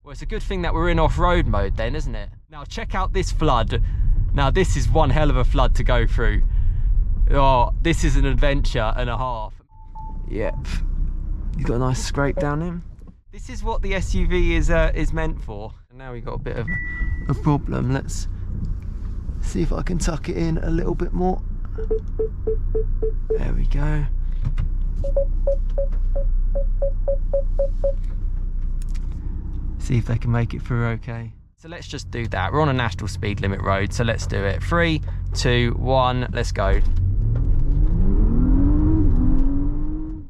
Well, it's a good thing that we're in off-road mode then, isn't it? Now check out this flood. Now this is one hell of a flood to go through. Oh, this is an adventure and a half. Yep. You've got a nice scrape down him. This is what the SUV is meant for. And now we've got a bit of a problem. Let's see if I can tuck it in a little bit more. There we go. See if they can make it through okay. So let's just do that. We're on a national speed limit road, so let's do it. 3, 2, 1, let's go.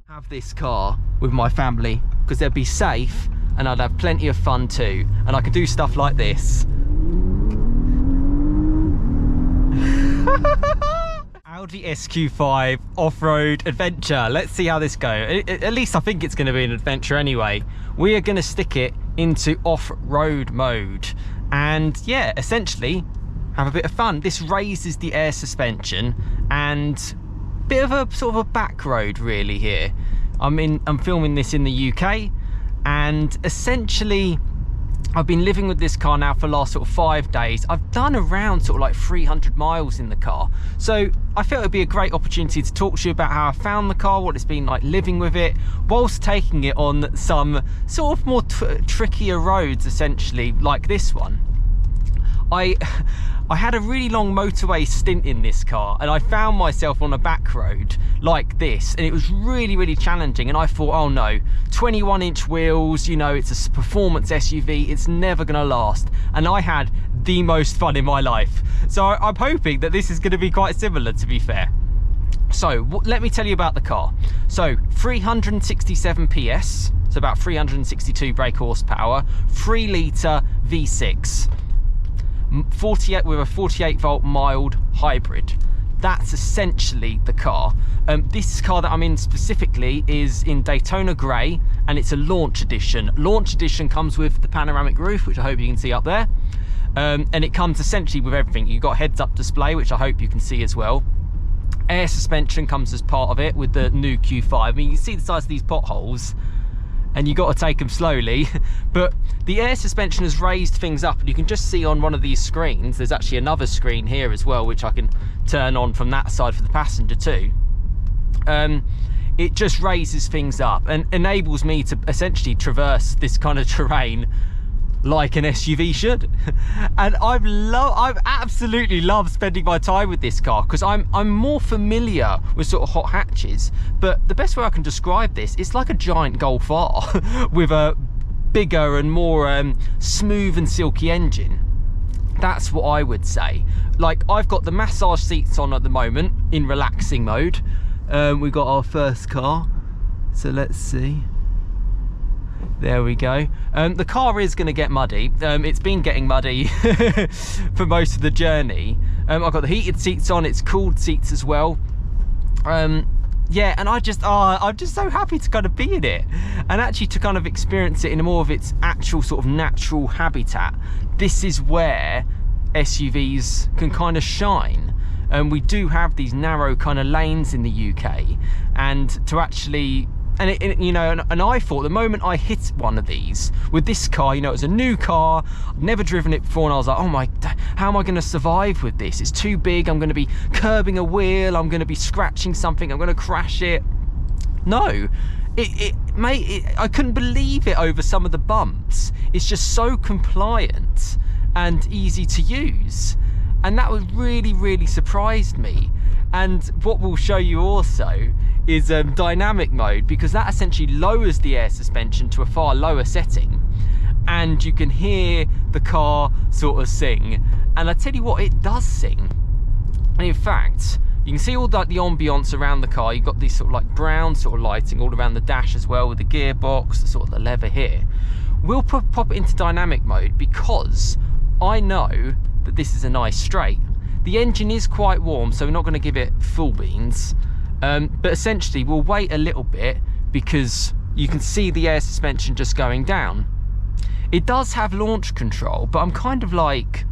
Have this car with my family because they'd be safe and I'd have plenty of fun too. And I could do stuff like this. Audi SQ5 off-road adventure. Let's see how this goes. At least I think it's going to be an adventure anyway. We are going to stick it into off-road mode and yeah, essentially have a bit of fun. This raises the air suspension and a bit of a sort of a back road really here. I'm filming this in the UK and essentially I've been living with this car now for the last sort of 5 days. I've done around sort of like 300 miles in the car. So I felt it'd be a great opportunity to talk to you about how I found the car, what it's been like living with it, whilst taking it on some sort of more trickier roads, essentially, like this one. I had a really long motorway stint in this car and I found myself on a back road like this and it was really, really challenging, and I thought, oh no, 21-inch wheels, you know, it's a performance SUV, it's never gonna last. And I had the most fun in my life. So I'm hoping that this is gonna be quite similar, to be fair. So let me tell you about the car. So 367 PS, so about 362 brake horsepower, 3 litre V6. 48 with a 48 volt mild hybrid. That's essentially the car. This car that I'm in specifically is in Daytona grey and it's a launch edition. Launch edition comes with the panoramic roof, which I hope you can see up there, and it comes essentially with everything. You've got heads up display, which I hope you can see as well. Air suspension comes as part of it with the new Q5. I mean, you can see the size of these potholes and you got to take them slowly, but the air suspension has raised things up, and you can just see on one of these screens, there's actually another screen here as well, which I can turn on from that side for the passenger too. It just raises things up and enables me to essentially traverse this kind of terrain like an SUV should. And I've absolutely loved spending my time with this car because I'm more familiar with sort of hot hatches, but the best way I can describe this, it's like a giant Golf R with a bigger and more smooth and silky engine. That's what I would say. Like, I've got the massage seats on at the moment in relaxing mode. We've got our first car, so let's see. There we go. The car is going to get muddy. It's been getting muddy for most of the journey. I've got the heated seats on, it's cooled seats as well. Yeah, and I'm just so happy to kind of be in it and actually to kind of experience it in more of its actual sort of natural habitat. This is where SUVs can kind of shine. We do have these narrow kind of lanes in the UK, and to actually, you know, and I thought the moment I hit one of these with this car, you know, it was a new car, I'd never driven it before, and I was like, oh my, how am I going to survive with this? It's too big, I'm going to be curbing a wheel, I'm going to be scratching something, I'm going to crash it. No, I couldn't believe it over some of the bumps. It's just so compliant and easy to use. And that was really, really surprised me. And what we'll show you also is dynamic mode, because that essentially lowers the air suspension to a far lower setting, and you can hear the car sort of sing. And I tell you what, it does sing. And in fact, you can see all the ambience around the car. You've got this sort of like brown sort of lighting all around the dash as well, with the gearbox, the sort of the leather here. We'll pop it into dynamic mode because I know that this is a nice straight. The engine is quite warm, so we're not going to give it full beans, but essentially we'll wait a little bit because you can see the air suspension just going down. It does have launch control, but I'm kind of like,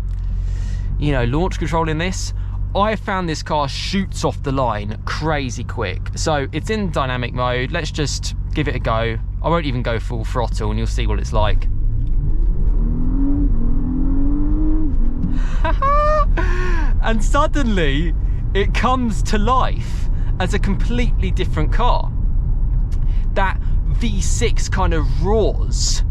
you know, launch control in this, I found this car shoots off the line crazy quick. So it's in dynamic mode. Let's just give it a go. I won't even go full throttle and you'll see what it's like. And suddenly it comes to life as a completely different car. That V6 kind of roars.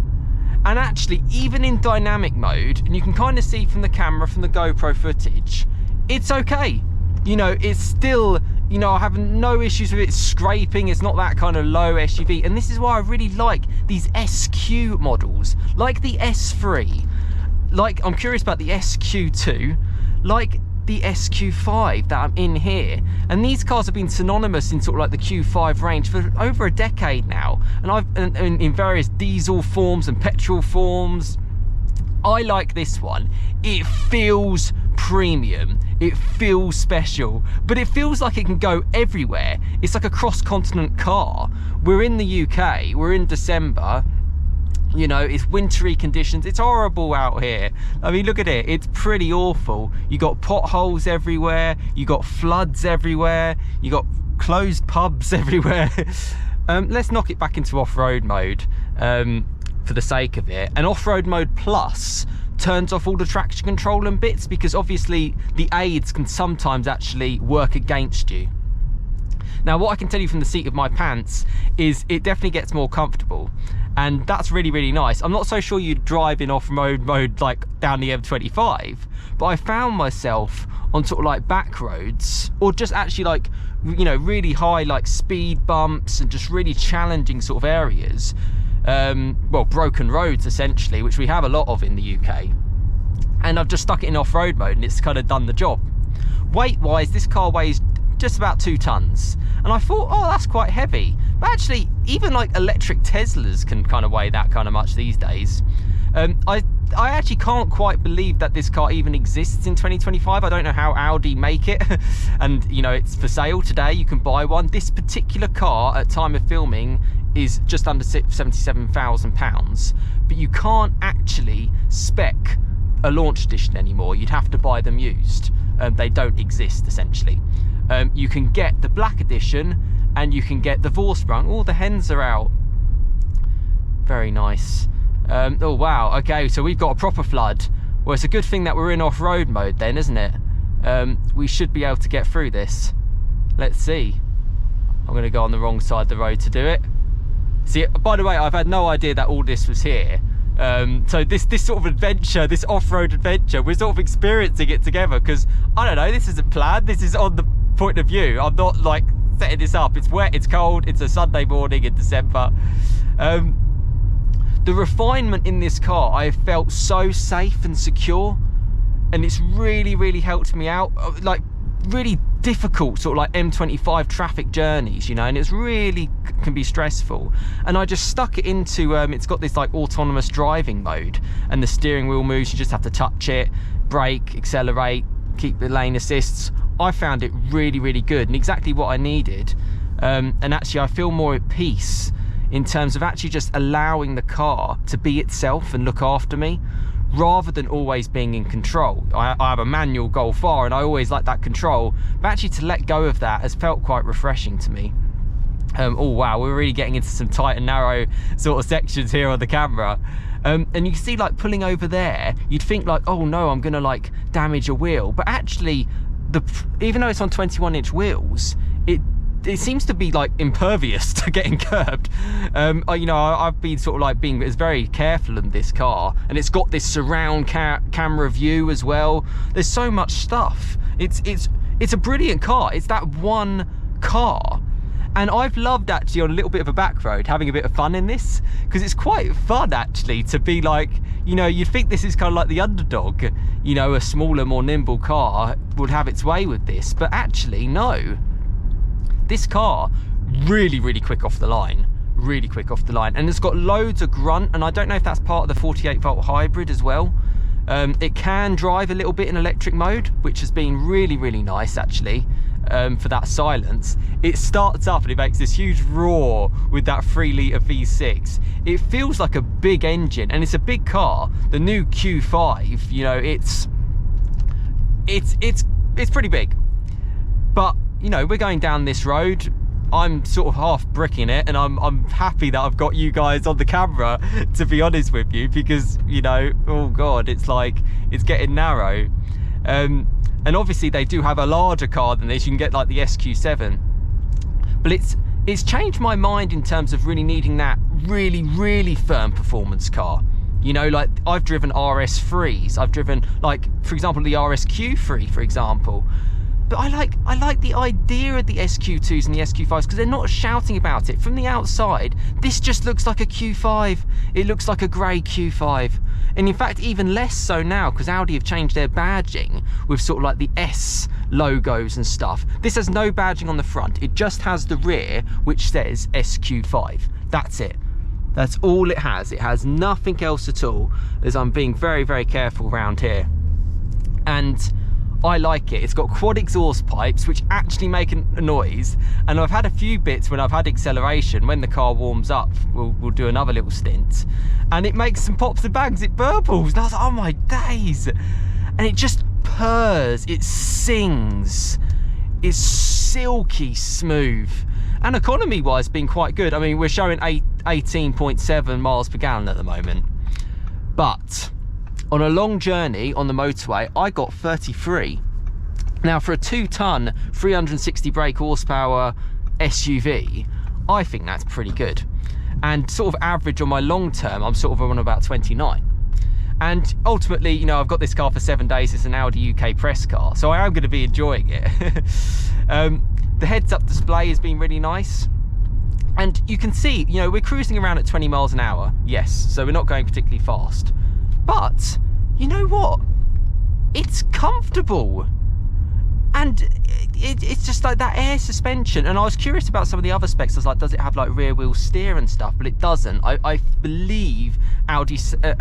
And actually, even in dynamic mode, and you can kind of see from the camera, from the GoPro footage, it's okay. You know, it's still, you know, I have no issues with it scraping. It's not that kind of low SUV. And this is why I really like these SQ models, like the S3. Like, I'm curious about the SQ2, like the SQ5 that I'm in here. And these cars have been synonymous in sort of like the Q5 range for over a decade now. And I've in various diesel forms and petrol forms. I like this one. It feels premium, it feels special, but it feels like it can go everywhere. It's like a cross-continent car. We're in the UK, we're in December. You know, it's wintry conditions. It's horrible out here. I mean, look at it. It's pretty awful. You got potholes everywhere. You got floods everywhere. You got closed pubs everywhere. Let's knock it back into off-road mode for the sake of it. And off-road mode plus turns off all the traction control and bits, because obviously the aids can sometimes actually work against you. Now, what I can tell you from the seat of my pants is it definitely gets more comfortable. And that's really, really nice. I'm not so sure you'd drive in off-road mode like down the M25, but I found myself on sort of like back roads, or just actually like, you know, really high like speed bumps and just really challenging sort of areas. Well, broken roads essentially, which we have a lot of in the UK. And I've just stuck it in off-road mode and it's kind of done the job. Weight-wise, this car weighs just about 2 tons. And I thought, oh, that's quite heavy. But actually, even like electric Teslas can kind of weigh that kind of much these days. I actually can't quite believe that this car even exists in 2025. I don't know how Audi make it. And, you know, it's for sale today. You can buy one. This particular car at time of filming is just under £77,000. But you can't actually spec a launch edition anymore. You'd have to buy them used. They don't exist, essentially. You can get the black edition and you can get the Vorsprung. Oh, the hens are out. Very nice. Oh, wow. Okay, so we've got a proper flood. Well, it's a good thing that we're in off-road mode then, isn't it? We should be able to get through this. Let's see. I'm going to go on the wrong side of the road to do it. See, by the way, I've had no idea that all this was here. So this sort of adventure, this off-road adventure, we're sort of experiencing it together, because I don't know, this isn't planned, this is on the point of view. I'm not like setting this up. It's wet, it's cold, it's a Sunday morning in December. The refinement in this car, I have felt so safe and secure, and it's really, really helped me out. Like really difficult sort of like M25 traffic journeys, you know, and it's really can be stressful. And I just stuck it into it's got this like autonomous driving mode, and the steering wheel moves. You just have to touch it, brake, accelerate, keep the lane assists. I found it really, really good and exactly what I needed. And actually I feel more at peace in terms of actually just allowing the car to be itself and look after me, rather than always being in control. I have a manual Golf R and I always like that control, but actually to let go of that has felt quite refreshing to me. Oh wow, we're really getting into some tight and narrow sort of sections here on the camera. And you can see like pulling over there, you'd think like, oh no, I'm gonna like damage a wheel. But actually, even though it's on 21-inch wheels, it seems to be like impervious to getting curbed. You know, I've been sort of like being very careful in this car, and it's got this surround camera view as well. There's so much stuff. It's a brilliant car. It's that one car. And I've loved actually on a little bit of a back road having a bit of fun in this, because it's quite fun actually to be like, you know, you'd think this is kind of like the underdog, you know, a smaller, more nimble car would have its way with this, but actually no. This car, really, really quick off the line, really quick off the line. And it's got loads of grunt, and I don't know if that's part of the 48-volt hybrid as well. It can drive a little bit in electric mode, which has been really, really nice actually. For that silence. It starts up and it makes this huge roar with that 3-litre V6. It feels like a big engine, and it's a big car. The new Q5, you know, it's pretty big. But you know, we're going down this road. I'm sort of half bricking it, and I'm happy that I've got you guys on the camera, to be honest with you, because you know, oh god, it's like it's getting narrow. And obviously they do have a larger car than this. You can get like the SQ7, but it's changed my mind in terms of really needing that really, really firm performance car. You know, like I've driven RS3s, I've driven, like, for example, the RSQ3, for example. But I like the idea of the SQ2s and the SQ5s because they're not shouting about it. From the outside, this just looks like a Q5. It looks like a grey Q5. And in fact, even less so now because Audi have changed their badging with sort of like the S logos and stuff. This has no badging on the front. It just has the rear, which says SQ5. That's it. That's all it has. It has nothing else at all, as I'm being very, very careful around here. And I like it. It's got quad exhaust pipes, which actually make a noise. And I've had a few bits when I've had acceleration. When the car warms up, we'll do another little stint. And it makes some pops and bangs. It burbles. And I was like, oh my days. And it just purrs. It sings. It's silky smooth. And economy-wise, been quite good. I mean, we're showing 18.7 miles per gallon at the moment. But on a long journey on the motorway, I got 33. Now, for a 2-ton, 360 brake horsepower SUV, I think that's pretty good. And sort of average on my long term, I'm sort of on about 29. And ultimately, you know, I've got this car for 7 days. It's an Audi UK Press car, so I am going to be enjoying it. The heads-up display has been really nice. And you can see, you know, we're cruising around at 20 miles an hour. Yes, so we're not going particularly fast. But, you know what? It's comfortable. And it's just like that air suspension. And I was curious about some of the other specs. I was like, does it have like rear wheel steer and stuff? But it doesn't. I believe Audi,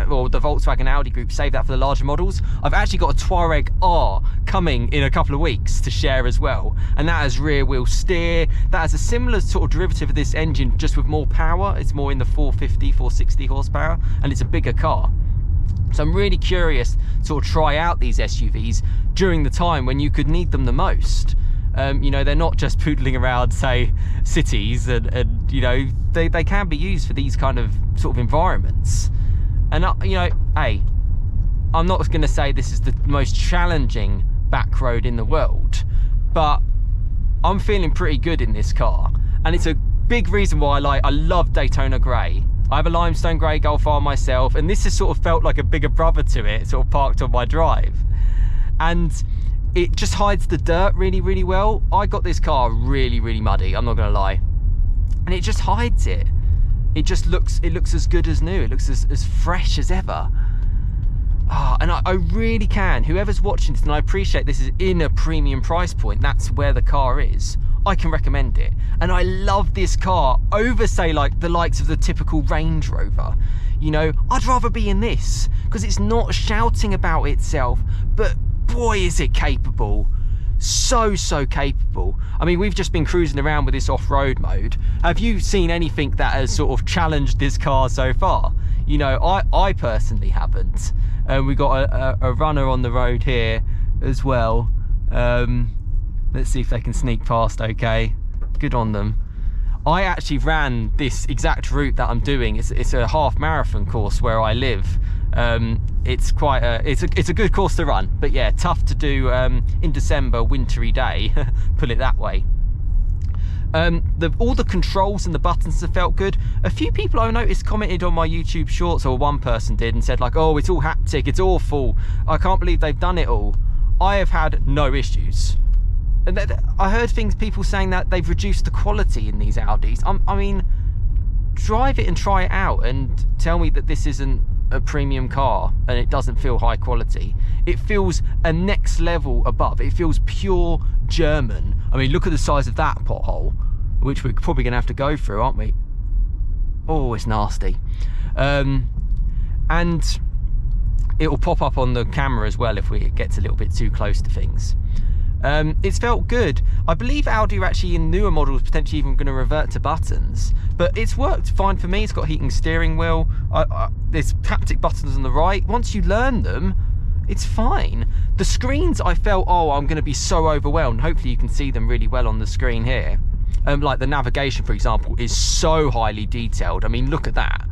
or the Volkswagen Audi group, saved that for the larger models. I've actually got a Touareg R coming in a couple of weeks to share as well. And that has rear wheel steer. That has a similar sort of derivative of this engine, just with more power. It's more in the 450, 460 horsepower. And it's a bigger car. So I'm really curious to sort of try out these SUVs during the time when you could need them the most. You know, they're not just poodling around, say, cities, and you know, they can be used for these kind of sort of environments. And, you know, hey, I'm not going to say this is the most challenging back road in the world, but I'm feeling pretty good in this car. And it's a big reason why I love Daytona Grey. I have a limestone grey Golf R myself, and this has sort of felt like a bigger brother to it, sort of parked on my drive. And it just hides the dirt really, really well. I got this car really, really muddy, I'm not gonna lie. And it just hides it. It looks as good as new. It looks as fresh as ever. Oh, and I really can, whoever's watching this, and I appreciate this is in a premium price point, that's where the car is, I can recommend it. And I love this car over, say, like the likes of the typical Range Rover. You know, I'd rather be in this because it's not shouting about itself, but boy is it capable. So capable. I mean, we've just been cruising around with this off-road mode. Have you seen anything that has sort of challenged this car so far? You know, I personally haven't. We've got a runner on the road here as well. Let's see if they can sneak past okay. Good on them. I actually ran this exact route that I'm doing. It's a half marathon course where I live. It's quite it's a good course to run, but yeah, tough to do in December, wintry day, put it that way. All the controls and the buttons have felt good. A few people I noticed commented on my YouTube shorts, or one person did, and said like, oh, it's all haptic, it's awful, I can't believe they've done it all. I have had no issues. And I heard people saying that they've reduced the quality in these Audis. I mean, drive it and try it out and tell me that this isn't a premium car and it doesn't feel high quality. It feels a next level above. It feels pure German. I mean, look at the size of that pothole, which we're probably gonna have to go through, aren't we? Oh, it's nasty. And it will pop up on the camera as well if it gets a little bit too close to things. It's felt good. I believe Audi are actually in newer models potentially even going to revert to buttons, but it's worked fine for me. It's got heating steering wheel. There's haptic buttons on the right. Once you learn them, it's fine. The screens, I felt, oh, I'm going to be so overwhelmed. Hopefully you can see them really well on the screen here. Like the navigation, for example, is so highly detailed. I mean, look at that.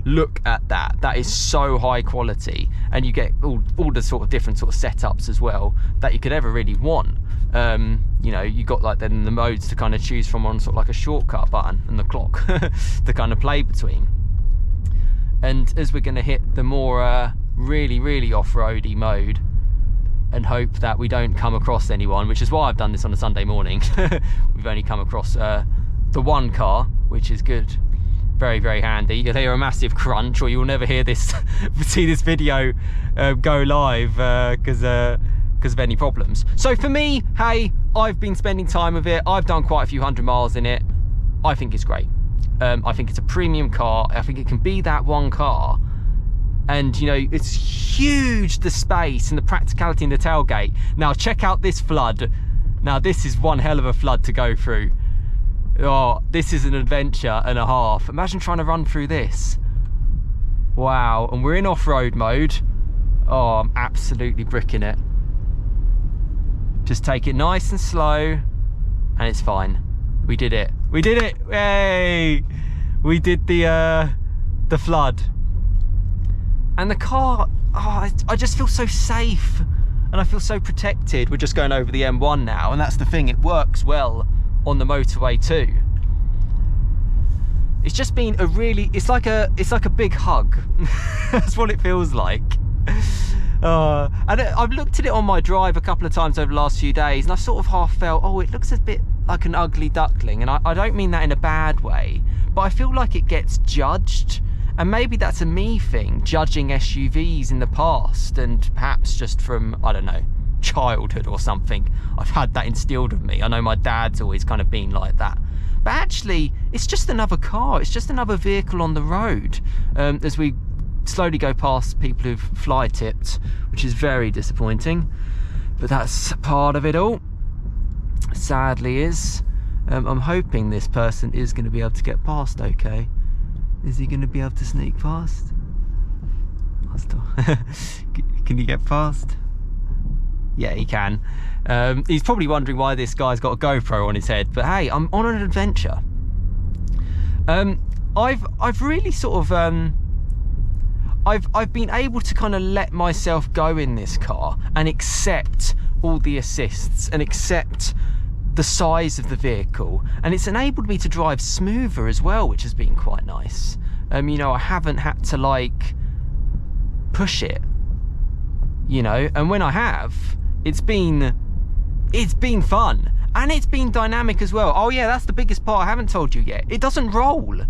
look at that. That is so high quality, and you get all the sort of different sort of setups as well that you could ever really want. You know, you got like then the modes to kind of choose from on sort of like a shortcut button and the clock to kind of play between. And as we're going to hit the more really off-roady mode and hope that we don't come across anyone, which is why I've done this on a Sunday morning. We've only come across the one car, which is good. Very handy. You'll hear a massive crunch, or you'll never hear this see this video go live because of any problems. So for me, hey, I've been spending time with it. I've done quite a few 100 miles in it. I think it's great. I think it's a premium car. I think it can be that one car, and you know, it's huge, the space and the practicality in the tailgate. Now check out this flood. Now this is one hell of a flood to go through. Oh, this is an adventure and a half. Imagine trying to run through this. Wow, and we're in off-road mode. Oh, I'm absolutely bricking it. Just take it nice and slow, and it's fine. We did it. We did it. Hey! We did the flood. And the car, oh, I just feel so safe, and I feel so protected. We're just going over the M1 now, and that's the thing, it works well on the motorway too. It's just been a really, it's like a big hug. That's what it feels like. And I've looked at it on my drive a couple of times over the last few days, and I sort of half felt, oh, it looks a bit like an ugly duckling, and I don't mean that in a bad way, but I feel like it gets judged, and maybe that's a me thing, judging SUVs in the past, and perhaps just from, I don't know, childhood or something. I've had that instilled in me. I know my dad's always kind of been like that, but actually it's just another car, it's just another vehicle on the road. As we slowly go past people who've fly tipped, which is very disappointing, but that's part of it all, sadly is. I'm hoping this person is going to be able to get past okay. Is he going to be able to sneak past? Can he get past? Yeah, he can. He's probably wondering why this guy's got a GoPro on his head, but hey, I'm on an adventure. I've really sort of I've been able to kind of let myself go in this car and accept all the assists and accept the size of the vehicle, and it's enabled me to drive smoother as well, which has been quite nice. You know, I haven't had to like push it, you know, and when I have, it's been fun, and it's been dynamic as well. Oh yeah, that's the biggest part I haven't told you yet. It doesn't roll.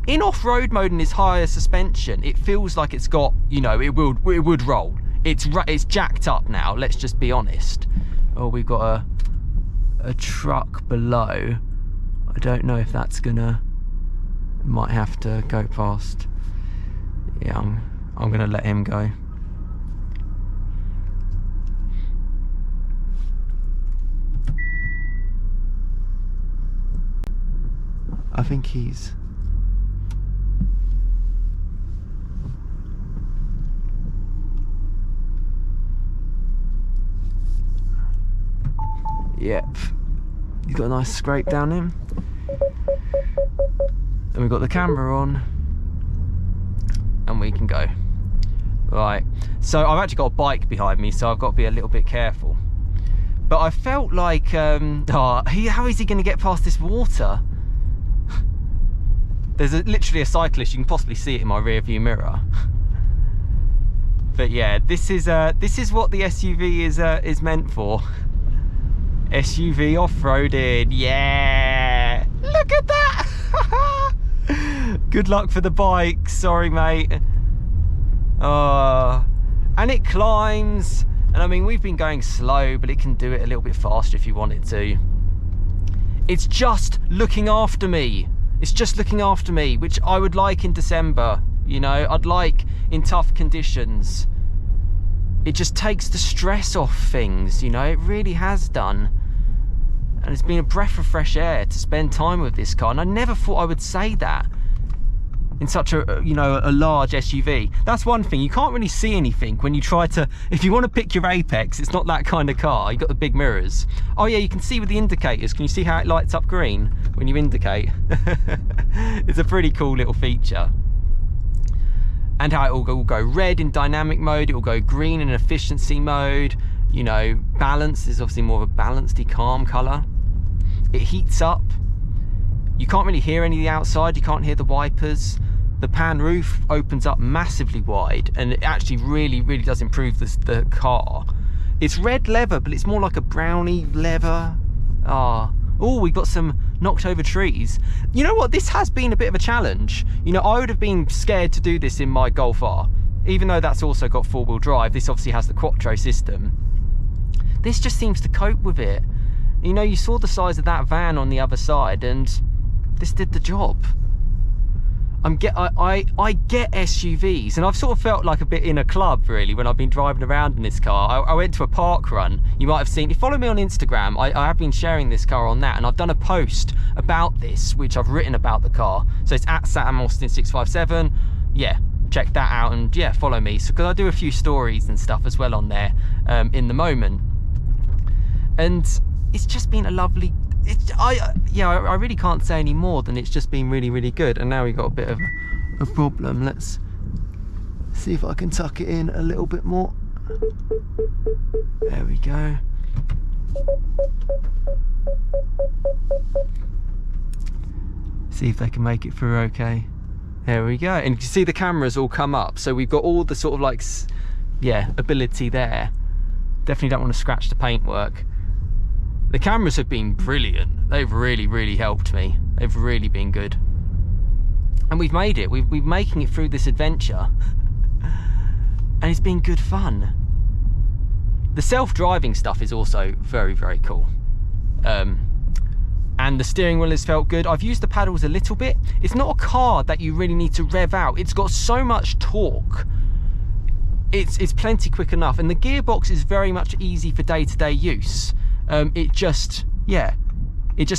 In off-road mode and this higher suspension, it feels like it's got, you know, it would roll. It's jacked up now, let's just be honest. Oh, we've got a truck below. I don't know if that's gonna, might have to go past. Yeah, I'm gonna let him go. I think he's... Yep. He's got a nice scrape down him. And we've got the camera on. And we can go. Right. So I've actually got a bike behind me, so I've got to be a little bit careful. But I felt like, how is he going to get past this water? There's literally a cyclist, you can possibly see it in my rear view mirror. But yeah, this is what the SUV is meant for. SUV off-roading, yeah! Look at that! Good luck for the bike, sorry mate. And it climbs, and I mean, we've been going slow, but it can do it a little bit faster if you want it to. It's just looking after me. It's just looking after me, which I would like in December, you know, I'd like in tough conditions. It just takes the stress off things, you know, it really has done. And it's been a breath of fresh air to spend time with this car, and I never thought I would say that in such a, you know, a large SUV. That's one thing, you can't really see anything when you try to, if you want to pick your apex, it's not that kind of car. You've got the big mirrors. Oh yeah, you can see with the indicators, can you see how it lights up green when you indicate? It's a pretty cool little feature. and how it will go red in dynamic mode, it will go green in efficiency mode. You know, balance is obviously more of a balanced, calm colour. It heats up. You can't really hear any of the outside, you can't hear the wipers. The pan roof opens up massively wide, and it actually really does improve the car. It's red leather, but it's more like a brownie leather. Oh, we've got some knocked over trees. You know what, this has been a bit of a challenge. You know, I would have been scared to do this in my Golf R, even though that's also got 4-wheel drive. This obviously has the Quattro system. This just seems to cope with it. You know, you saw the size of that van on the other side, and this did the job. I get SUVs, and I've sort of felt like a bit in a club really when I've been driving around in this car. I went to a park run. You might have seen, if you follow me on Instagram, I have been sharing this car on that, and I've done a post about this, which I've written about the car. So it's at SamAustin657. Yeah, check that out, and yeah, follow me. So, because I do a few stories and stuff as well on there in the moment. And it's just been a lovely, I really can't say any more than it's just been really good. And now we've got a bit of a problem. Let's see if I can tuck it in a little bit more. There we go. See if they can make it through okay. There we go. And you can see the cameras all come up, so we've got all the sort of like, yeah, ability there. Definitely don't want to scratch the paintwork. The cameras have been brilliant. They've really helped me. They've really been good. And we've made it. We're making it through this adventure. And it's been good fun. The self-driving stuff is also very cool. And the steering wheel has felt good. I've used the paddles a little bit. It's not a car that you really need to rev out. It's got so much torque. It's plenty quick enough. And the gearbox is very much easy for day-to-day use. It just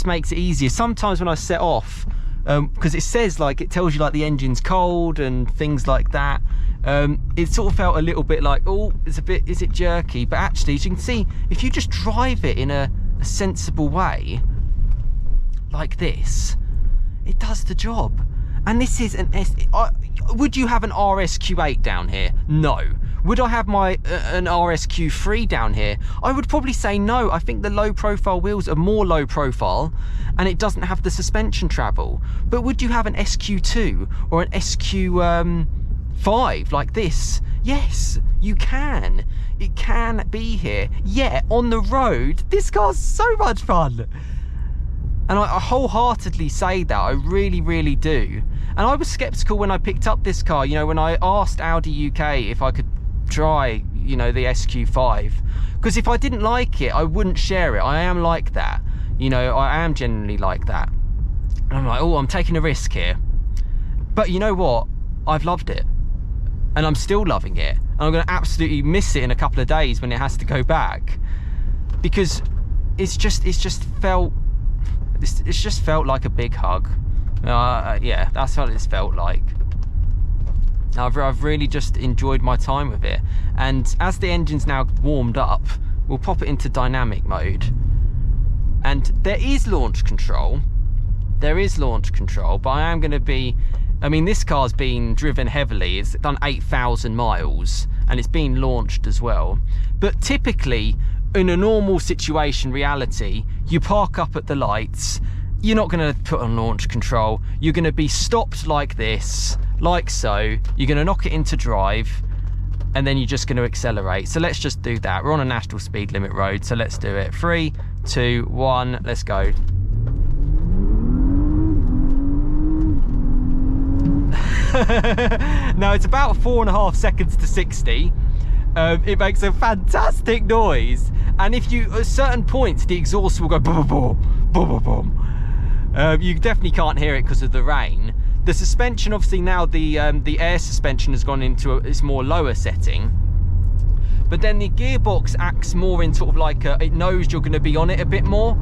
makes it easier. Sometimes when I set off, because it says, like, it tells you like the engine's cold and things like that, it sort of felt a little bit like, oh, is it jerky? But actually, as you can see, if you just drive it in a sensible way, like this, it does the job. And this is an would you have an RSQ8 down here? No. Would I have an RSQ3 down here? I would probably say no. I think the low profile wheels are more low profile, and it doesn't have the suspension travel. But would you have an SQ2 or an SQ5 like this? Yes, you can. It can be here. Yeah, on the road, this car's so much fun. And I wholeheartedly say that, I really do. And I was skeptical when I picked up this car, you know, when I asked Audi UK if I could try, you know, the SQ5. Because if I didn't like it, I wouldn't share it. I am like that. You know, I am genuinely like that. And I'm like, oh, I'm taking a risk here. But you know what? I've loved it. And I'm still loving it. And I'm going to absolutely miss it in a couple of days when it has to go back. Because it's just felt like a big hug. Yeah, that's what it's felt like. I've really just enjoyed my time with it. And as the engine's now warmed up, we'll pop it into dynamic mode. And there is launch control. There is launch control, but I am going to be... I mean, this car's been driven heavily. It's done 8,000 miles, and it's been launched as well. But typically, in a normal situation, reality, you park up at the lights, you're not going to put on launch control. You're going to be stopped like this, like so. You're going to knock it into drive, and then you're just going to accelerate. So let's just do that. We're on a national speed limit road, so let's do it. 3, 2, 1, let's go. Now it's about 4.5 seconds to 60. It makes a fantastic noise, and if you, at certain points, the exhaust will go boom, boom, boom, boom, boom. You definitely can't hear it because of the rain. The suspension, obviously now the air suspension has gone into its more lower setting, but then the gearbox acts more in sort of like it knows you're going to be on it a bit more.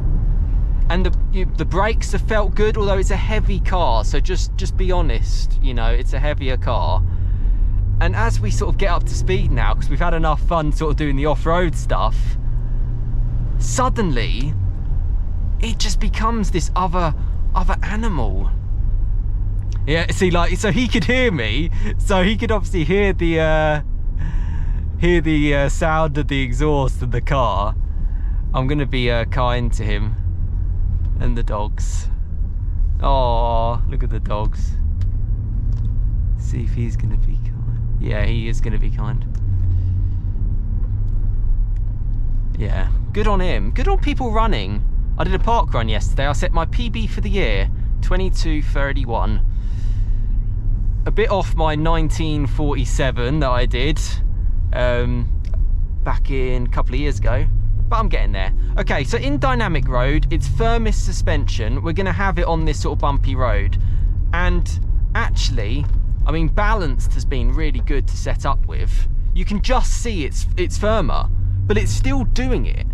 And the brakes have felt good, although it's a heavy car, so just be honest, you know, it's a heavier car. And as we sort of get up to speed now, because we've had enough fun sort of doing the off-road stuff, suddenly it just becomes this other animal. Yeah, see, like, so he could hear me, so he could obviously hear the sound of the exhaust of the car. I'm gonna be kind to him and the dogs. Oh, look at the dogs. See if he's gonna be kind. Yeah, he is gonna be kind. Yeah, good on him. Good on people running. I did a park run yesterday. I set my PB for the year, 22:31. A bit off my 19:47 that I did back in a couple of years ago, but I'm getting there. Okay, so in dynamic road, it's firmest suspension. We're gonna have it on this sort of bumpy road. And actually, I mean, balanced has been really good to set up with. You can just see it's firmer, but it's still doing it.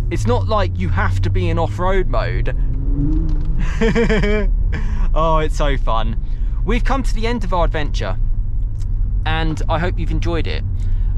It's not like you have to be in off-road mode. Oh, it's so fun. We've come to the end of our adventure, and I hope you've enjoyed it.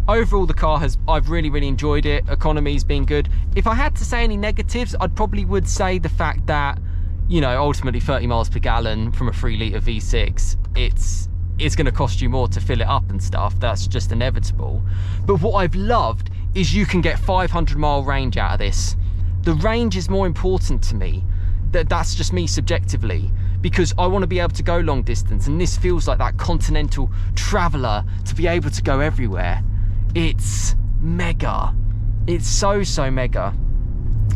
Overall, the car I've really enjoyed it. Economy's been good. If I had to say any negatives, I'd probably would say the fact that, you know, ultimately 30 miles per gallon from a 3 litre V6, it's going to cost you more to fill it up and stuff. That's just inevitable. But what I've loved is you can get 500-mile range out of this. The range is more important to me. That's just me subjectively, because I want to be able to go long distance, and this feels like that continental traveller to be able to go everywhere. It's mega. It's so mega.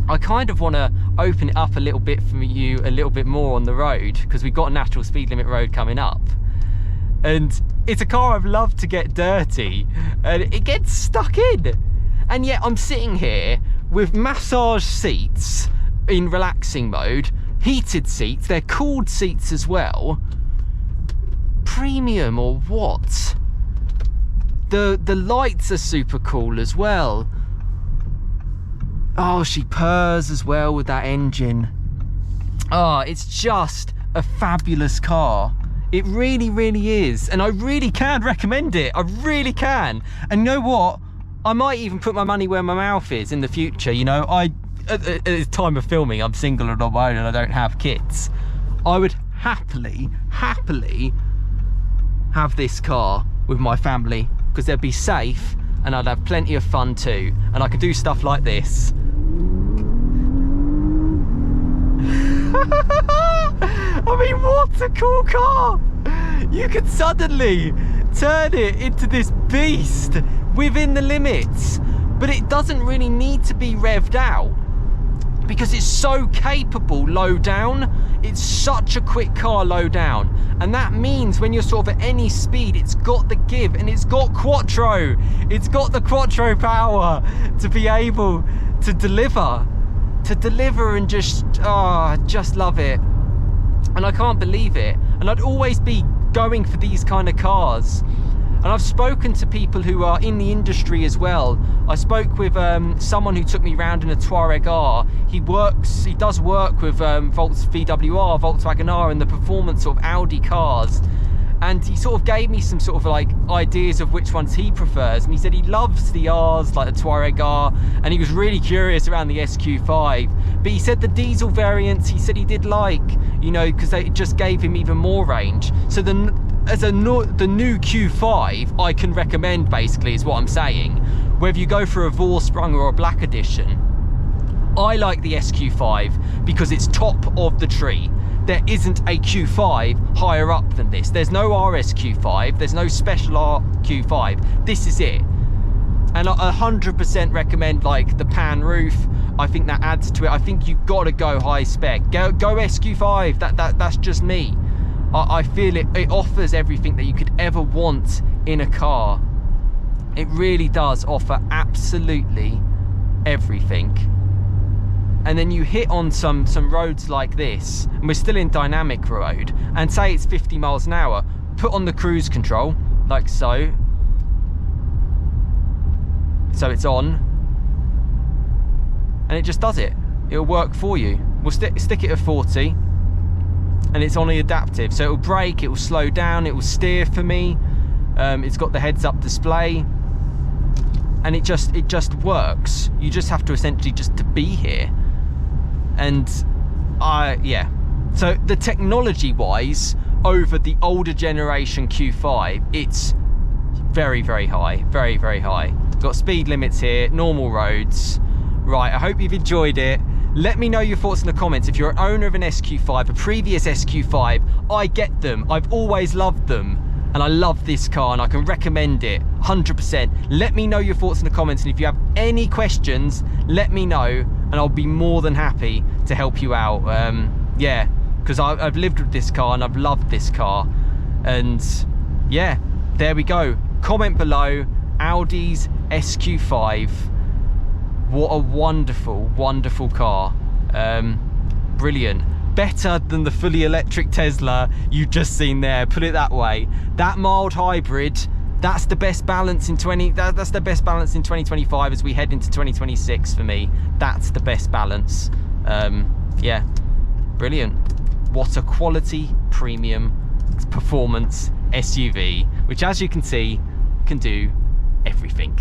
I kind of want to open it up a little bit for you, a little bit more on the road, because we've got a natural speed limit road coming up. And it's a car I've loved to get dirty, and it gets stuck in. And yet I'm sitting here with massage seats in relaxing mode, heated seats, they're cooled seats as well. Premium or what? The lights are super cool as well. Oh, she purrs as well with that engine. Oh, it's just a fabulous car. It really is. And I really can recommend it. I really can. And you know what? I might even put my money where my mouth is in the future. You know, at the time of filming, I'm single and on my own and I don't have kids. I would happily have this car with my family, because they'd be safe and I'd have plenty of fun too. And I could do stuff like this. I mean, what a cool car! You could suddenly turn it into this beast within the limits, but it doesn't really need to be revved out because it's so capable low down. It's such a quick car low down, and that means when you're sort of at any speed, it's got the give, and it's got quattro. It's got the quattro power to be able to deliver and just love it. And I can't believe it. And I'd always be going for these kind of cars. And I've spoken to people who are in the industry as well. I spoke with someone who took me around in a Touareg R. He does work with VWR, Volkswagen R, and the performance sort of Audi cars. And he sort of gave me some sort of like ideas of which ones he prefers. And he said he loves the Rs, like the Touareg R, and he was really curious around the SQ5. But he said the diesel variants, he said he did like, you know, because they just gave him even more range. So the new Q5 I can recommend, basically, is what I'm saying. Whether you go for a Vorsprung or a black edition, I like the SQ5 because it's top of the tree. There isn't a Q5 higher up than this. There's no RSQ5, there's no special RQ5. This is it. And I 100% recommend like the pan roof. I think that adds to it. I think you've got to go high spec. Go SQ5. That's just me. I feel it offers everything that you could ever want in a car. It really does offer absolutely everything. And then you hit on some roads like this, and we're still in dynamic road, and say it's 50 miles an hour, put on the cruise control, like so. So it's on, and it just does it. It'll work for you. We'll stick it at 40, and it's on the adaptive. So it'll brake, it will slow down, it will steer for me. It's got the heads-up display, and it just works. You just have to essentially just to be here. And yeah, so the technology wise, over the older generation Q5, it's very, very high, very, very high. Got speed limits here, normal roads. Right, I hope you've enjoyed it. Let me know your thoughts in the comments. If you're an owner of an SQ5, a previous SQ5, I get them. I've always loved them. And I love this car and I can recommend it 100%. Let me know your thoughts in the comments, and if you have any questions, let me know and I'll be more than happy to help you out. Yeah, because I've lived with this car and I've loved this car. And yeah, there we go. Comment below, Audi's SQ5. What a wonderful, wonderful car. Brilliant. Better than the fully electric Tesla you've just seen there, put it that way. That mild hybrid, that's the best balance in that's the best balance in 2025 as we head into 2026 for me. That's the best balance. Yeah, brilliant. What a quality premium performance SUV, which as you can see can do everything.